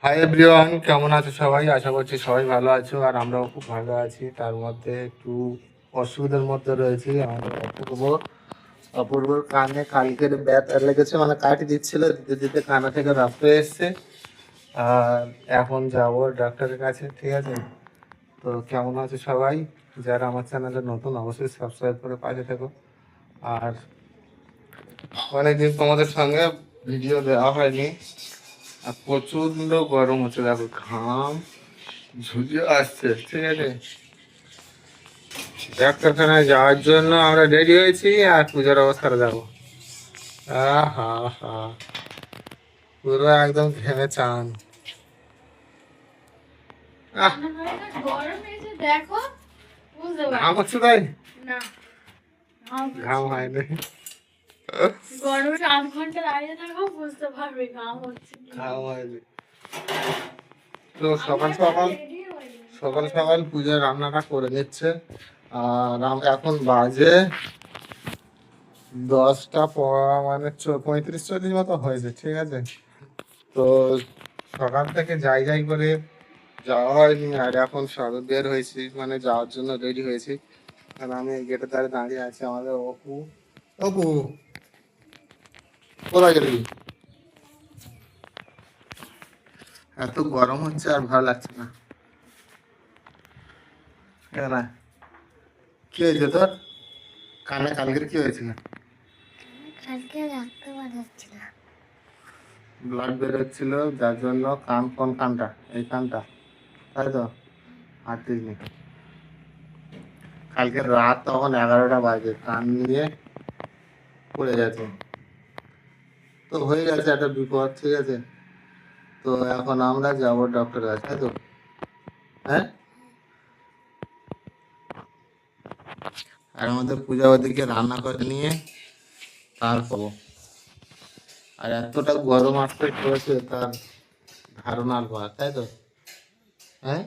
Hi everyone, কেমন আছো সবাই? আশা করছি সবাই ভালো আছো, আর আমরাও খুব ভালো আছি। তার মধ্যে একটু অসুবিধার মধ্যে রয়েছি। আমাদের অপূর্বর কানে কালকের ব্যথা লেগেছে, মানে কাটি দিচ্ছিল, দিতে দিতে কানা থেকে রক্ত এসছে। আর এখন যাবো ডাক্তারের কাছে, ঠিক আছে? তো কেমন আছো সবাই? যারা আমার চ্যানেলে নতুন অবশ্যই সাবস্ক্রাইব করে পাশে থেকো। আর অনেকদিন তোমাদের সঙ্গে ভিডিও দেওয়া হয়নি। আর প্রচন্ড গরম হচ্ছে, দেখো ঘাম ঝুঁকে আসছে, ঠিক আছে? ডাক্তারখানায় যাওয়ার জন্য আমরা রেডি হয়েছি, আর পুজোর অবস্থাটা দেখো। হা হা, পুরো একদম ঘেমে চান। আহ, ঘাম হচ্ছে তাই? ঘাম হয়নি। ঘাম হয়নি। তো সকাল সকাল সকাল সকাল পূজার রান্নাটা করে নিচ্ছে। আর এখন বাজে 10টা, মানে 35-40 মতো হয়েছে, ঠিক আছে? তো সকাল থেকে যাই যাই করে যাওয়া হয়নি, আর এখন সবে বের হয়েছি, মানে যাওয়ার জন্য রেডি হয়েছি। আর আমি গেটের ধারে দাঁড়িয়ে আছি। আমাদের অপু, অপু কোথায় গেলি? এত গরম হচ্ছে আর ভালো লাগছে না। কেন, কি হয়েছে তোর কানে? কালকে কি হয়েছিল? কালকে রক্ত বেরোচ্ছিল, ব্লাড বেরোচ্ছিল, যার জন্য কোন কানটা? এই কানটা, তাই তো? আর দিসনি। কালকে রাত তখন 11টা বাজে, কান নিয়ে পড়ে গেছে। তো হয়ে গেছে একটা বিপদ, ঠিক আছে? তো এখন আমরা যাব ডক্টরের কাছে, তাই তো? হ্যাঁ, আর আমাদের পূজা ওদিকে রান্না করে নিয়ে তারপর। আর এতটা গরম আসতে করেছে, তার ধারণার বার, তাই তো? হ্যাঁ,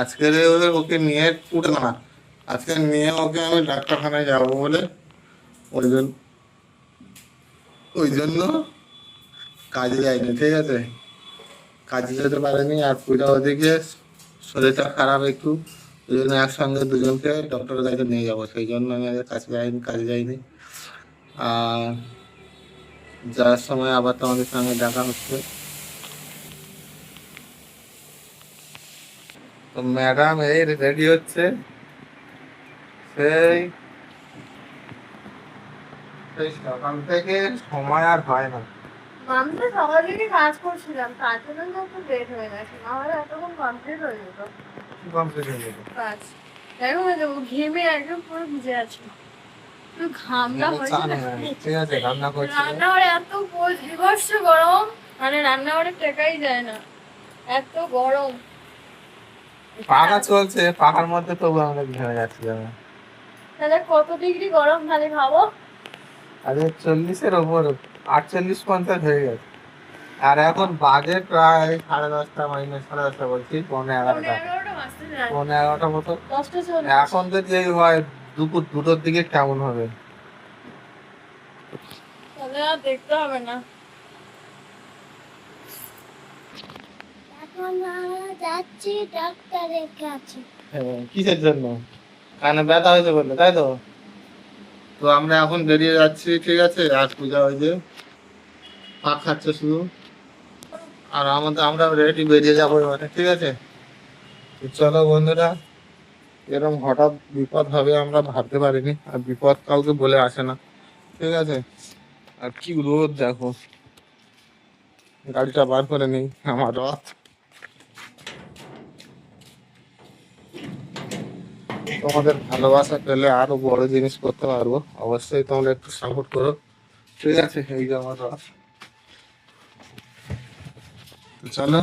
আজকে ওকে নিয়ে উঠে না, আজকে নিয়ে ওকে আমি ডাক্তারখানায় যাবো বলে ওই জন্য ওই জন্য কাজে যায়নি, ঠিক আছে? কাজে যেতে পারেনি। আর পূজা ওদিকে শরীরটা খারাপ একটু, ওই জন্য একসঙ্গে দুজনকে ডক্টরের কাছে নিয়ে যাবো, সেই জন্য আমি আগে কাজে যাইনি। আর যাওয়ার সময় আবার তোমাদের সঙ্গে দেখা হচ্ছে। তো ম্যাডাম এই রেডি হচ্ছে, সেই সেই সকাল থেকে সময় আর হয় না। আমি তো সকাল থেকে কাজ করছিলাম, তার জন্য তো একটু লেট হয়ে গেছে, নাহলে এতক্ষণ কমপ্লিট হয়ে যেত কি কমপ্লিট হয়ে যেত? কাজ। দেখো না, দেখো ঘেমে একদম পুরো ভিজে আছে, পুরো ঘামটা হয়েছে না। ঠিক আছে, রান্না করছি। রান্নাঘরে এত বিভৎস গরম, মানে রান্নাঘরে টেকাই যায় না, এত গরম। পাখা চলছে, পাখার মধ্যে তবু আমরা ঘেমে যাচ্ছি। তাহলে কত ডিগ্রি গরম খালি ভাবো। আরে 40-এর ওপর, 48-50 হয়ে গেছে। আর এখন বাজে প্রায় 10:30, -10:30 বলছি, 11:45। 11:45 মতো। এখন যদি এই হয় দুপুর 2টোর দিকে কেমন হবে? তাহলে আর দেখতে হবে না। এখন আমরা যাচ্ছি ডাক্তারের কাছে। কিসের জন্য? কানে ব্যথা হয়েছে বললে, তাই তো? তো আমরা এখন বেরিয়ে যাচ্ছি, ঠিক আছে? আর পূজা ওই যে পাক খাচ্ছে শুধু, আর আমরা রেডি বেরিয়ে যাবো এবারে, ঠিক আছে? তো চলো বন্ধুরা, এরকম হঠাৎ বিপদ হবে আমরা ভাবতে পারিনি, আর বিপদ কাউকে বলে আসে না, ঠিক আছে? আর কি রোদ দেখো, গাড়িটা বার করে নেই, আমার রথ। তোমাদের ভালোবাসা পেলে আরো বড় জিনিস করতে পারবো, অবশ্যই তোমরা একটু সাপোর্ট করো, ঠিক আছে? এই যে আমার রথ। তো চলো,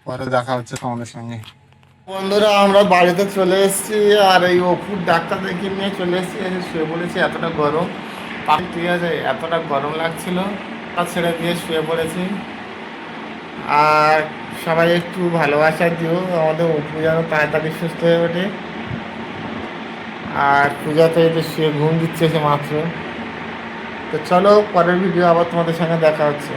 পরে দেখা হচ্ছে তোমাদের সঙ্গে। বন্ধুরা, আমরা বাড়িতে চলে এসেছি, আর এই ওষুধ ডাক্তার দেখে নিয়ে চলে এসেছি, এসে শুয়ে পড়েছি। এতটা গরম, ঠিক আছে? এতটা গরম লাগছিল, তা ছেড়ে দিয়ে শুয়ে পড়েছি। আর সবাই একটু ভালোবাসা দিও, আমাদের অপু যেন তাড়াতাড়ি সুস্থ হয়ে ওঠে। আর পূজা তো এতে শুয়ে ঘুম দিচ্ছে সে মাত্র। তো তো চলো পরের ভিডিও আবার তোমাদের সঙ্গে দেখা হচ্ছে।